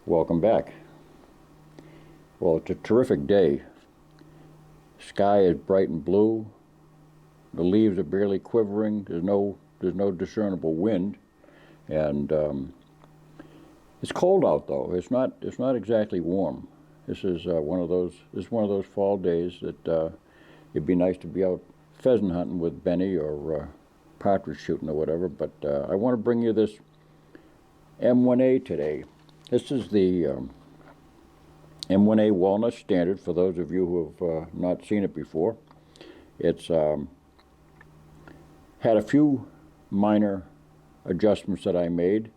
Welcome back. Well, it's a terrific day. Sky is bright and blue. The leaves are barely quivering. There's no discernible wind, and it's cold out though. It's not exactly warm. This is one of those fall days that it'd be nice to be out pheasant hunting with Benny or partridge shooting or whatever. But I want to bring you this M1A today. This is the M1A Walnut Standard, for those of you who have not seen it before. It's had a few minor adjustments that I made.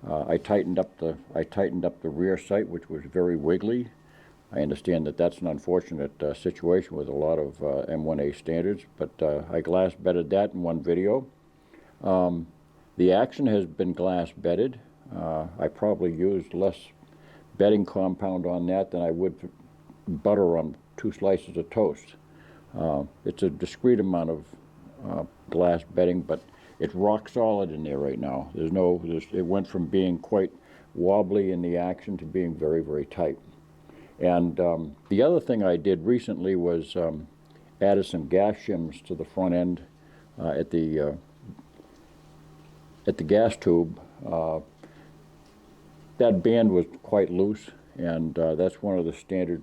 I tightened up the rear sight, which was very wiggly. I understand that that's an unfortunate situation with a lot of M1A standards, but I glass bedded that in one video. The action has been glass bedded. I probably used less bedding compound on that than I would butter on 2 slices of toast. It's a discrete amount of glass bedding, but it's rock solid in there right now. It went from being quite wobbly in the action to being very, very tight. And the other thing I did recently was added some gas shims to the front end at the gas tube. That band was quite loose, and that's one of the standard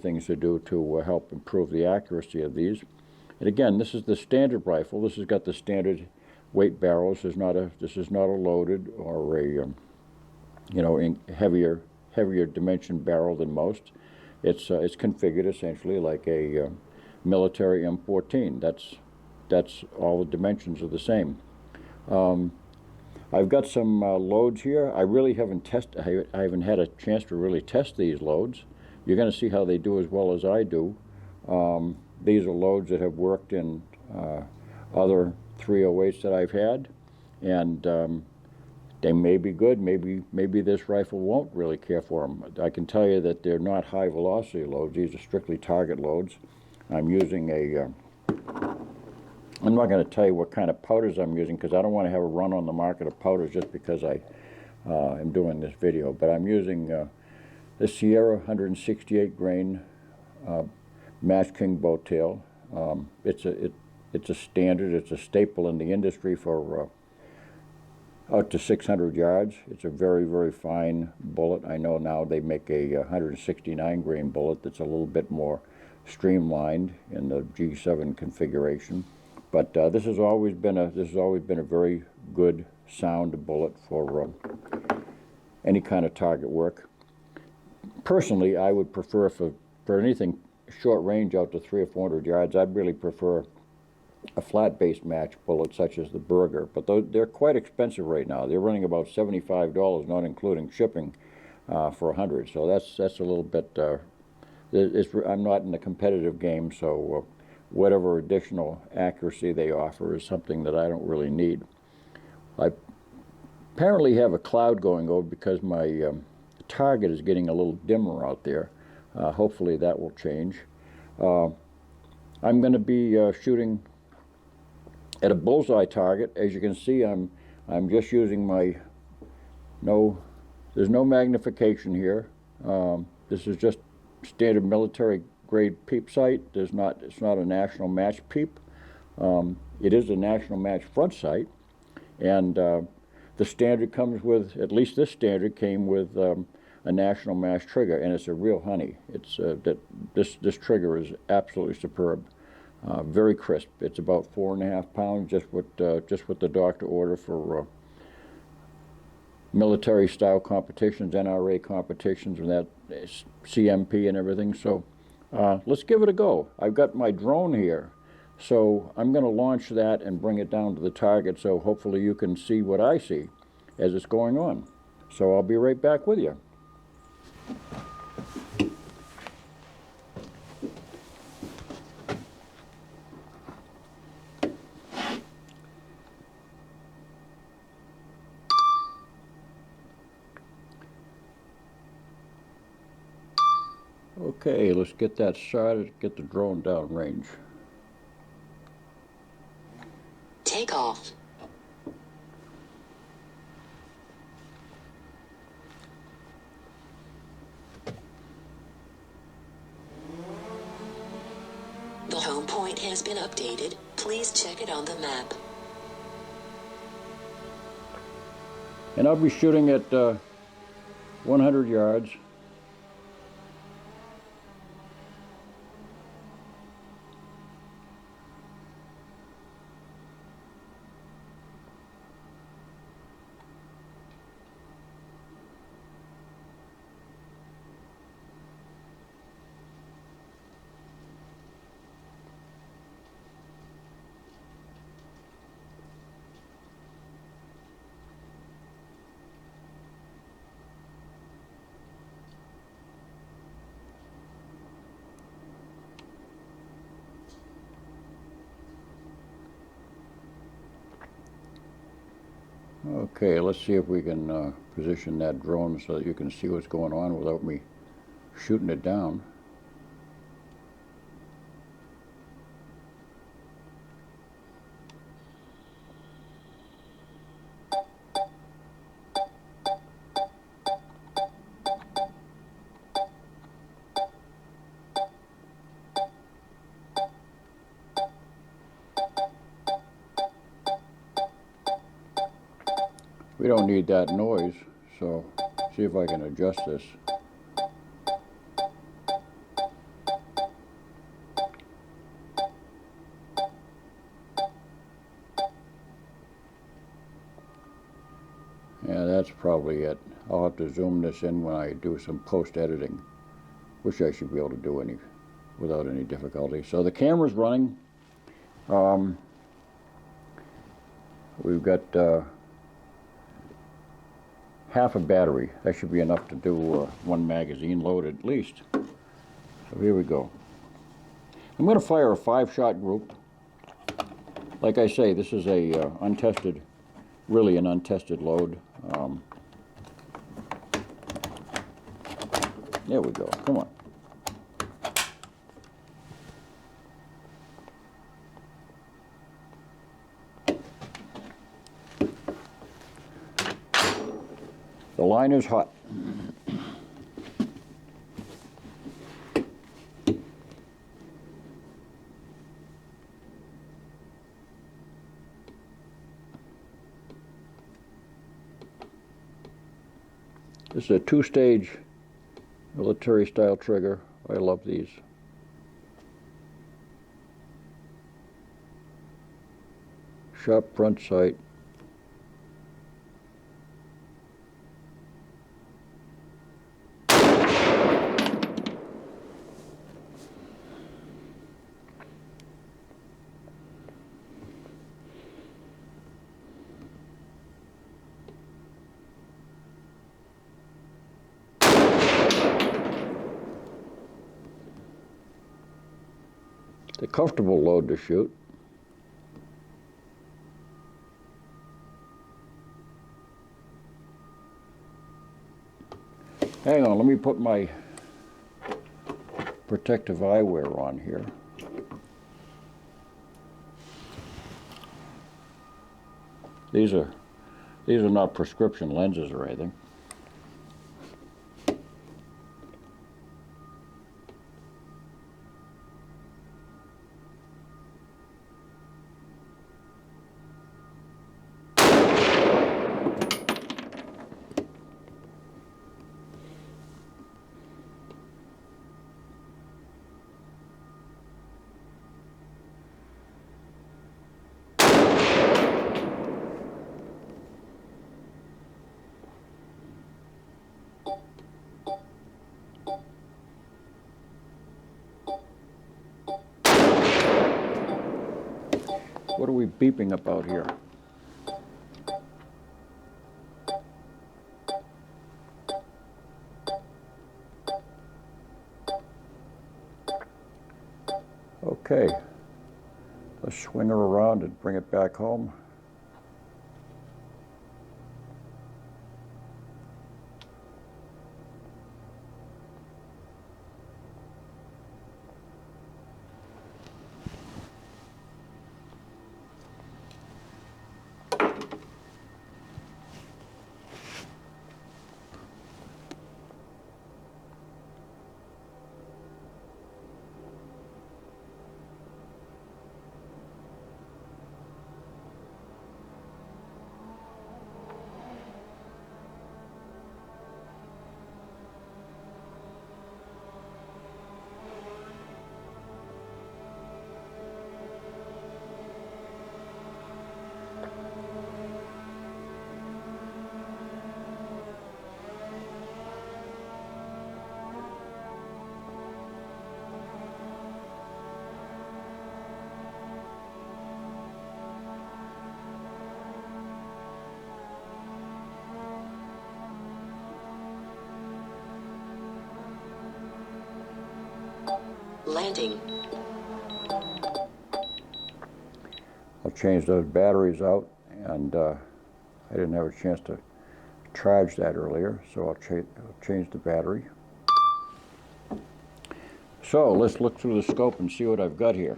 things to do to help improve the accuracy of these. And again, this is the standard rifle. This has got the standard weight barrels. This is not a loaded or a heavier dimension barrel than most. It's configured essentially like a military M14. That's all the dimensions are the same. I've got some loads here. I really haven't I haven't had a chance to really test these loads. You're going to see how they do as well as I do. These are loads that have worked in other 308s that I've had, and they may be good. Maybe this rifle won't really care for them. I can tell you that they're not high velocity loads. These are strictly target loads. I'm using I'm not going to tell you what kind of powders I'm using because I don't want to have a run on the market of powders just because I am doing this video. But I'm using the Sierra 168 grain Match King Bowtail. It's a standard. It's a staple in the industry for out to 600 yards. It's a very, very fine bullet. I know now they make a 169 grain bullet that's a little bit more streamlined in the G7 configuration. But this has always been a very good sound bullet for any kind of target work. Personally, I would prefer for anything short range out to 300 or 400 yards, I'd really prefer a flat base match bullet such as the Burger. But they're quite expensive right now. They're running about $75, not including shipping, for 100. So that's a little bit. I'm not in the competitive game, so. Whatever additional accuracy they offer is something that I don't really need. I apparently have a cloud going over because my target is getting a little dimmer out there. Hopefully that will change. I'm going to be shooting at a bullseye target. As you can see, I'm just using there's no magnification here. This is just standard military grade peep sight. It's not a national match peep. It is a national match front sight, and the standard comes with, at least this standard came with a national match trigger, and it's a real honey. It's this trigger is absolutely superb, very crisp. It's about 4.5 pounds, just what the doctor ordered for military style competitions, NRA competitions, and that CMP and everything. So. Let's give it a go. I've got my drone here, so I'm going to launch that and bring it down to the target so hopefully you can see what I see as it's going on. So I'll be right back with you. Okay, let's get that started, get the drone down range. Take off. point has been updated. Please check it on the map. And I'll be shooting at 100 yards. Okay, let's see if we can position that drone so that you can see what's going on without me shooting it down. We don't need that noise, so see if I can adjust this. Yeah, that's probably it. I'll have to zoom this in when I do some post-editing, which I should be able to do without any difficulty. So the camera's running. We've got half a battery. That should be enough to do one magazine load at least. So here we go. I'm going to fire a 5-shot group. Like I say, this is a untested, really an untested load. There we go. Come on. The line is hot. This is a 2-stage military style trigger. I love these. Sharp front sight. A comfortable load to shoot. Hang on, let me put my protective eyewear on here. These are not prescription lenses or anything. What are we beeping about here? Okay, let's swing her around and bring it back home. Landing. I'll change those batteries out, and I didn't have a chance to charge that earlier, so I'll change the battery. So let's look through the scope and see what I've got here.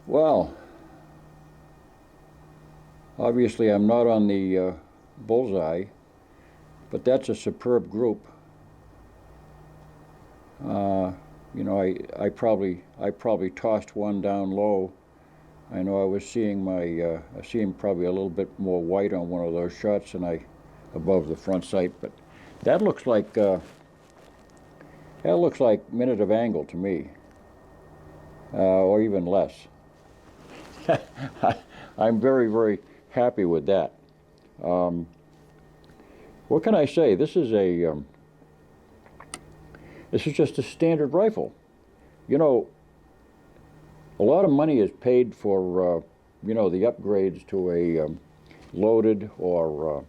Well, obviously I'm not on the bullseye, but that's a superb group. You know, I probably tossed one down low. I know I was seeing probably a little bit more white on one of those shots than above the front sight, but that looks like minute of angle to me, or even less. I'm very, very happy with that. What can I say? This is just a standard rifle. You know, a lot of money is paid for, you know, the upgrades to a loaded or,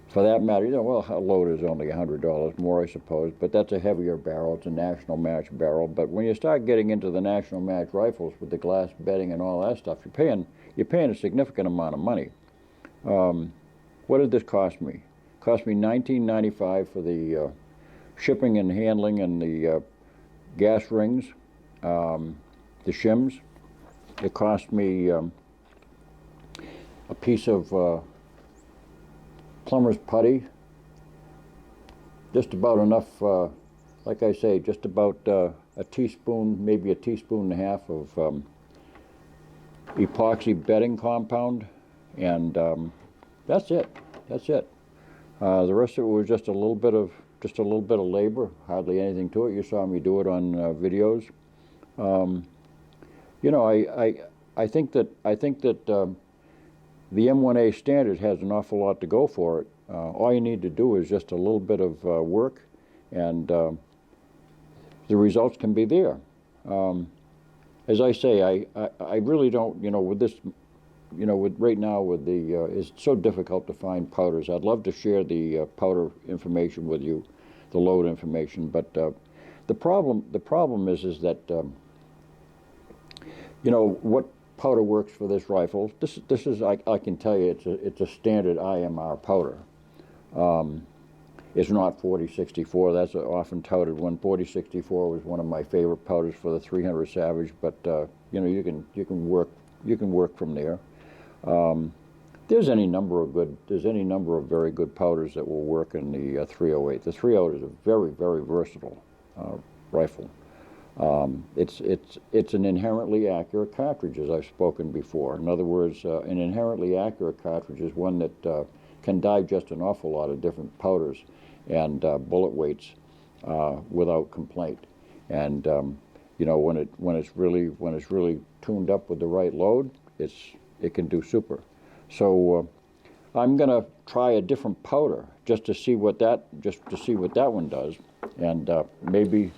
for that matter, you know, well, a loaded is only $100 more, I suppose, but that's a heavier barrel. It's a national match barrel. But when you start getting into the national match rifles with the glass bedding and all that stuff, you're paying a significant amount of money. What did this cost me? It cost me $19.95 for the shipping and handling and the gas rings, the shims. It cost me a piece of plumber's putty, just about enough, like I say, just about a teaspoon, maybe a teaspoon and a half of epoxy bedding compound, and that's it. That's it. The rest of it was just a little bit of labor, hardly anything to it. You saw me do it on videos. You know, I think that the M1A standard has an awful lot to go for it. All you need to do is just a little bit of work, and the results can be there. As I say, I really don't, you know, with this, you know, with right now with the, it's so difficult to find powders. I'd love to share the powder information with you, the load information, but the problem is that, you know, what powder works for this rifle. This is I can tell you it's a standard IMR powder. It's not 4064. That's an often touted one. 4064 was one of my favorite powders for the 300 Savage, but you know, you can work from there. There's any number of very good powders that will work in the 308. The 308 is a very, very versatile rifle. It's an inherently accurate cartridge, as I've spoken before. In other words, an inherently accurate cartridge is one that can digest an awful lot of different powders and bullet weights without complaint. And you know, when it's really tuned up with the right load, it can do super. So I'm going to try a different powder just to see what that one does, and maybe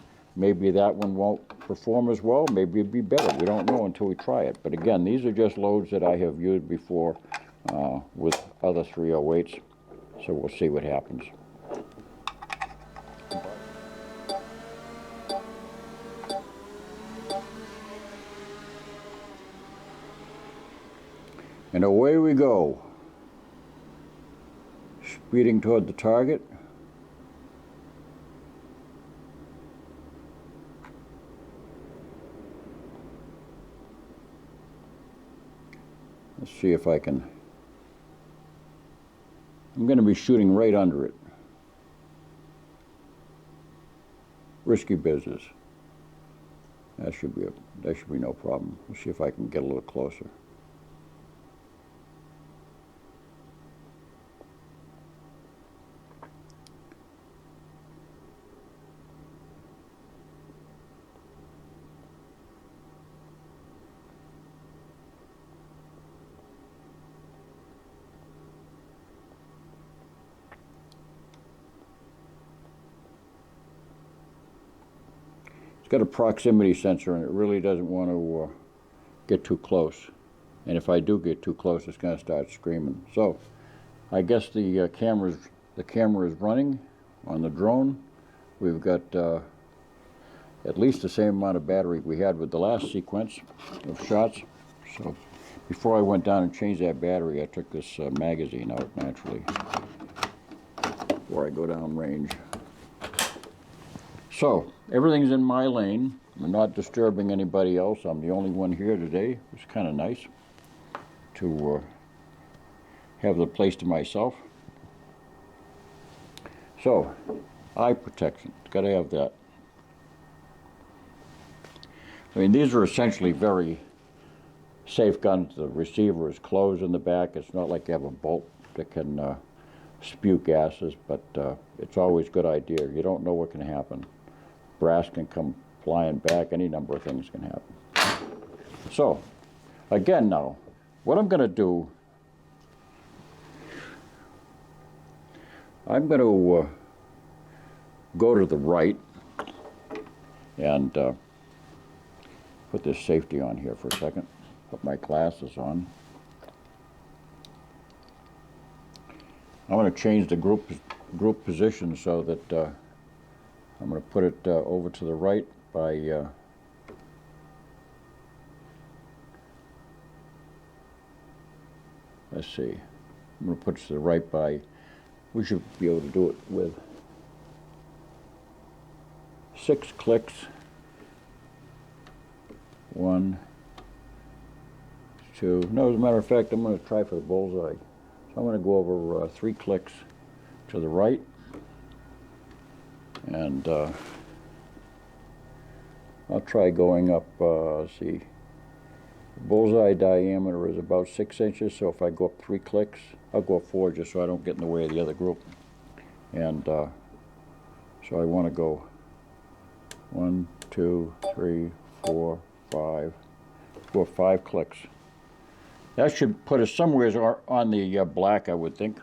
that one won't perform as well. Maybe it'd be better. We don't know until we try it. But again, these are just loads that I have used before with other 308s, so we'll see what happens. And away we go, speeding toward the target. Let's see if I can. I'm going to be shooting right under it. Risky business. That should be no problem. Let's see if I can get a little closer. It's got a proximity sensor, and it really doesn't want to get too close. And if I do get too close, it's going to start screaming. So I guess the camera is running on the drone. We've got at least the same amount of battery we had with the last sequence of shots. So before I went down and changed that battery, I took this magazine out naturally before I go down range. So everything's in my lane. I'm not disturbing anybody else. I'm the only one here today. It's kind of nice to have the place to myself. So, eye protection. Got to have that. I mean, these are essentially very safe guns. The receiver is closed in the back. It's not like you have a bolt that can spew gases, but it's always a good idea. You don't know what can happen. Brass can come flying back. Any number of things can happen. So, again now, what I'm going to do, I'm going to go to the right and put this safety on here for a second. Put my glasses on. I'm going to change the group position so that I'm going to put it over to the right by let's see. I'm going to put it to the right by, we should be able to do it with 6 clicks. 1, 2. No, as a matter of fact, I'm going to try for the bullseye. So I'm going to go over 3 clicks to the right. And I'll try going up, let's see. The bullseye diameter is about 6 inches, so if I go up 3 clicks, I'll go up 4 just so I don't get in the way of the other group. And so I want to go 1, 2, 3, 4, 5. Go 5 clicks. That should put us somewhere on the black, I would think.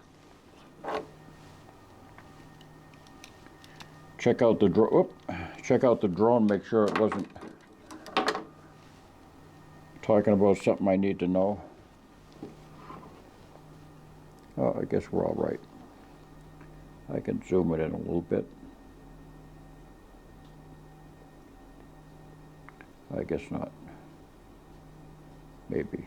Check out the drone. Make sure it wasn't talking about something I need to know. Oh, I guess we're all right. I can zoom it in a little bit. I guess not. Maybe.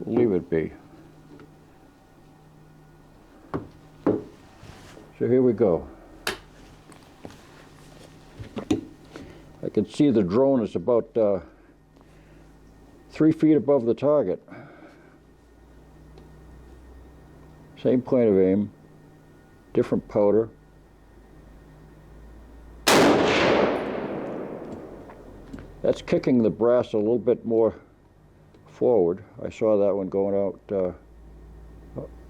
Leave it be. So here we go. I can see the drone is about 3 feet above the target. Same point of aim, different powder. That's kicking the brass a little bit more forward. I saw that one going out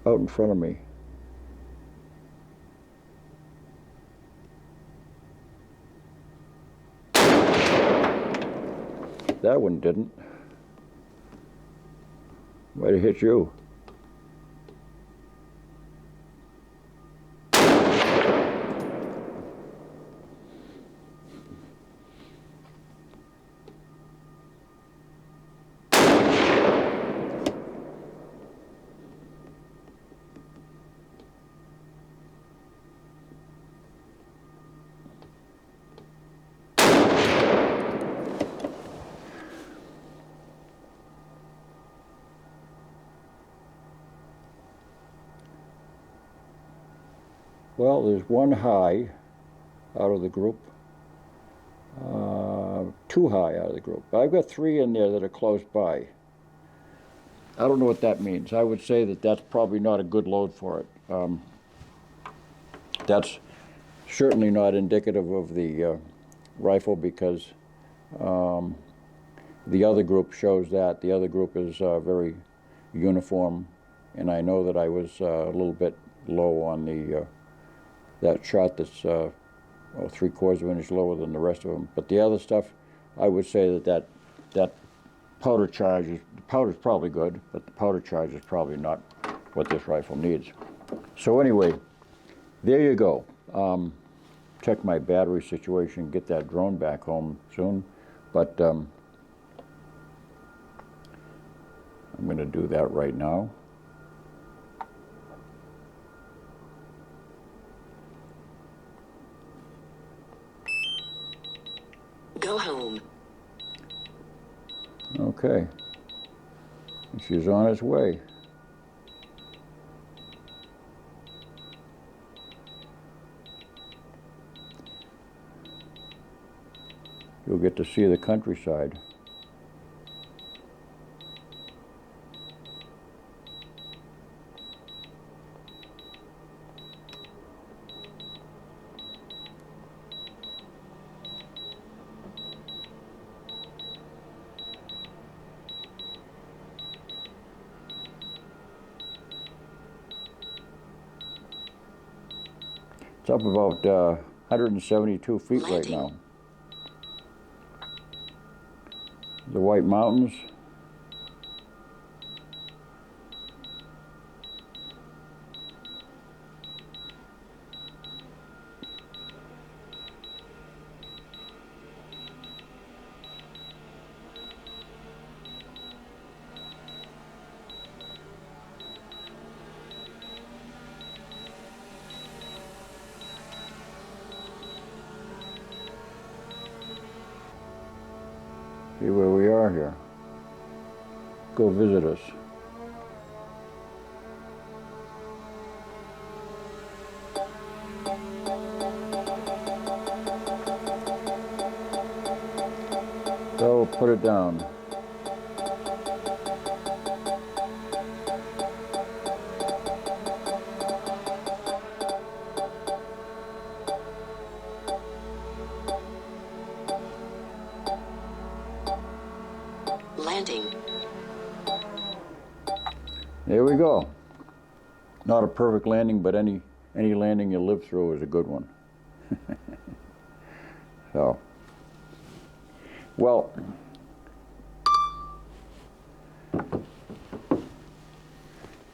in front of me. That one didn't. Might have hit you. Well, there's one high out of the group, 2 high out of the group. I've got 3 in there that are close by. I don't know what that means. I would say that that's probably not a good load for it. That's certainly not indicative of the rifle because the other group shows that. The other group is very uniform, and I know that I was a little bit low on the that shot that's 3/4 of an inch lower than the rest of them. But the other stuff, I would say that powder charge is, the powder's probably good, but the powder charge is probably not what this rifle needs. So anyway, there you go. check my battery situation, get that drone back home soon. But I'm going to do that right now. Go home. Okay. She's on its way. You'll get to see the countryside. It's up about 172 feet right Landing. now. The White Mountains. See where we are here. Go visit us. So put it down. Landing. There we go. Not a perfect landing, but any landing you live through is a good one. So, well,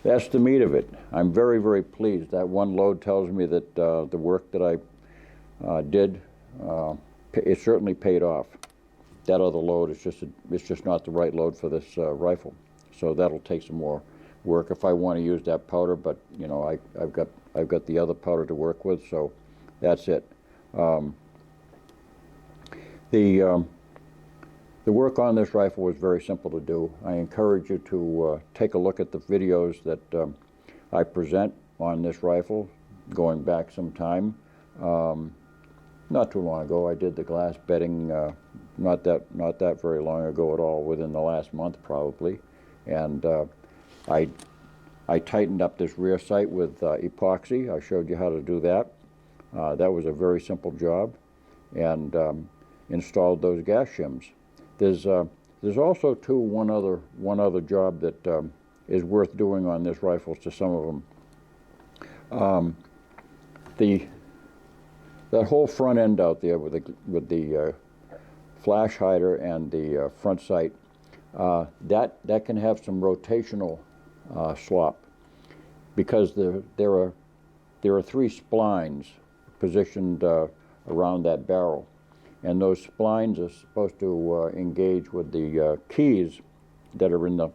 that's the meat of it. I'm very, very pleased. That one load tells me that the work that I did, it certainly paid off. That other load is just not the right load for this rifle. So that'll take some more work if I want to use that powder. But you know, I've got the other powder to work with. So that's it. The work on this rifle was very simple to do. I encourage you to take a look at the videos that I present on this rifle, going back some time. Not too long ago, I did the glass bedding. Not that very long ago at all. Within the last month, probably, and I tightened up this rear sight with epoxy. I showed you how to do that. That was a very simple job, and installed those gas shims. There's also one other job that is worth doing on this rifle to some of them. That whole front end out there with the flash hider and the front sight, that can have some rotational slop, because there are three splines positioned around that barrel, and those splines are supposed to engage with the keys that are in the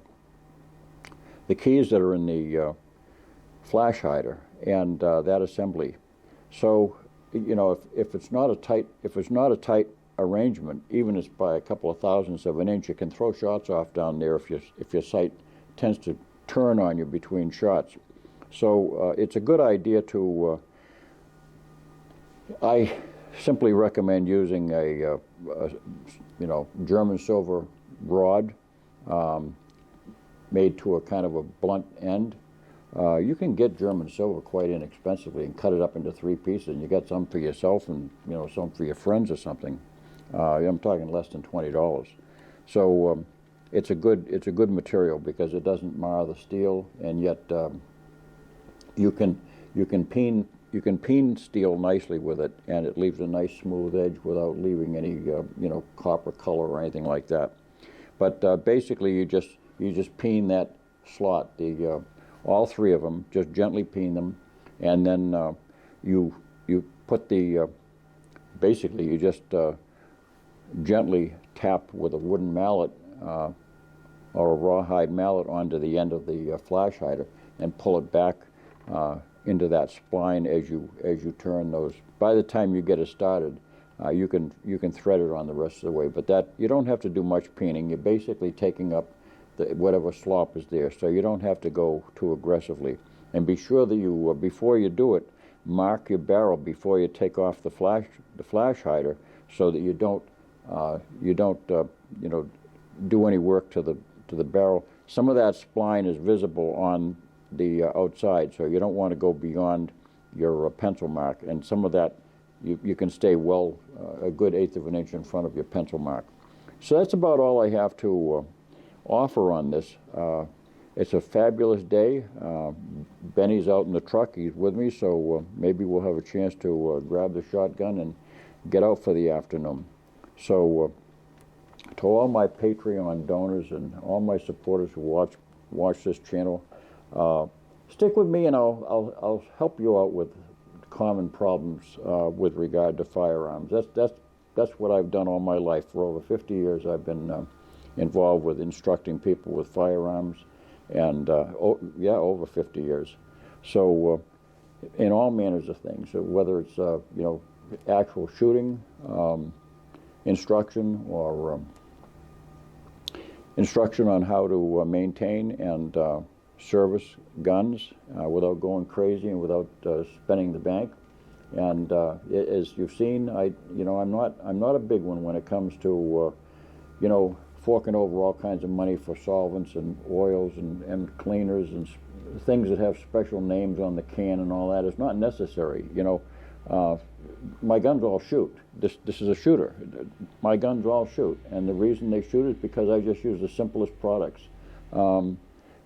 flash hider and that assembly. So, you know, if it's not a tight arrangement, even if it's by a couple of thousandths of an inch, you can throw shots off down there if your sight tends to turn on you between shots. So it's a good idea to. I simply recommend using a German silver rod made to a kind of a blunt end. You can get German silver quite inexpensively and cut it up into 3 pieces, and you get some for yourself and some for your friends or something. I'm talking less than $20. So it's a good material because it doesn't mar the steel, and yet you can peen steel nicely with it, and it leaves a nice smooth edge without leaving any copper color or anything like that. But basically, you just peen that slot, all 3 of them, just gently peen them, and then you put the basically you just gently tap with a wooden mallet or a rawhide mallet onto the end of the flash hider and pull it back into that spline as you turn those. By the time you get it started, you can thread it on the rest of the way. But that, you don't have to do much peening. You're basically taking up whatever slop is there, so you don't have to go too aggressively. And be sure that you, before you do it, mark your barrel before you take off the flash hider, so that you don't do any work to the barrel. Some of that spline is visible on the outside, so you don't want to go beyond your pencil mark. And some of that, you can stay well a good 1/8 of an inch in front of your pencil mark. So that's about all I have to offer on this. It's a fabulous day. Benny's out in the truck. He's with me, so maybe we'll have a chance to grab the shotgun and get out for the afternoon. So to all my Patreon donors and all my supporters who watch this channel, stick with me and I'll help you out with common problems with regard to firearms. That's what I've done all my life. For over 50 years I've been involved with instructing people with firearms, and over 50 years. So in all manners of things, so whether it's actual shooting instruction, or instruction on how to maintain and service guns without going crazy and without spending the bank. And as you've seen, I'm not a big one when it comes to forking over all kinds of money for solvents and oils and cleaners and things that have special names on the can and all that. It's not necessary. My guns all shoot. This is a shooter. My guns all shoot, and the reason they shoot is because I just use the simplest products. Don't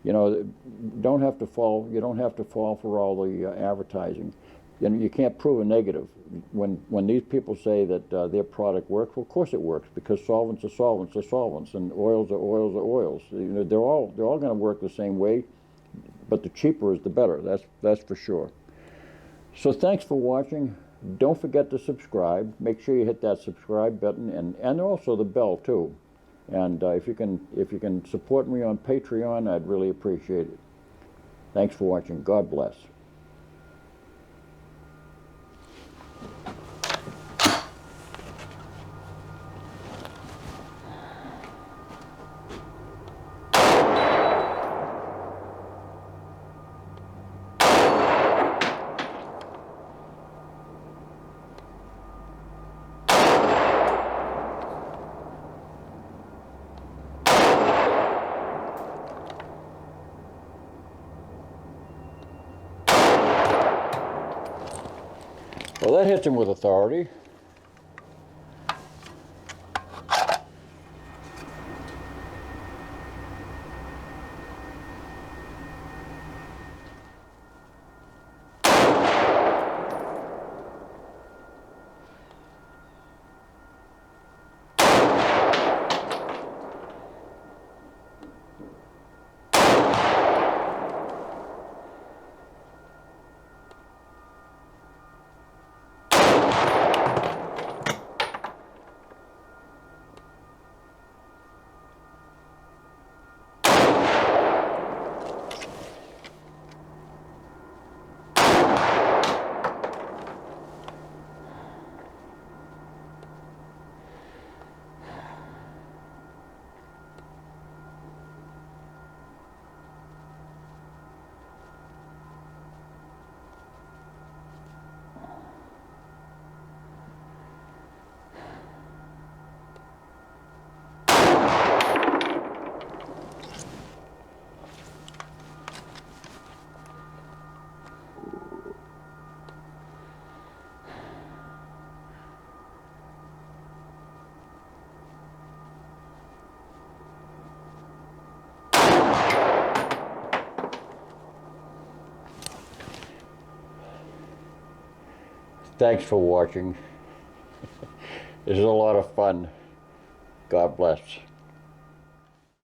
have to fall. You don't have to fall for all the advertising. You can't prove a negative. When these people say that their product works, well, of course it works, because solvents are solvents are solvents, and oils are oils are oils. They're all going to work the same way, but the cheaper is the better. That's for sure. So thanks for watching. Don't forget to subscribe. Make sure you hit that subscribe button and also the bell too. And if you can support me on Patreon, I'd really appreciate it. Thanks for watching. God bless. Well, that hits him with authority. Thanks for watching. This is a lot of fun. God bless.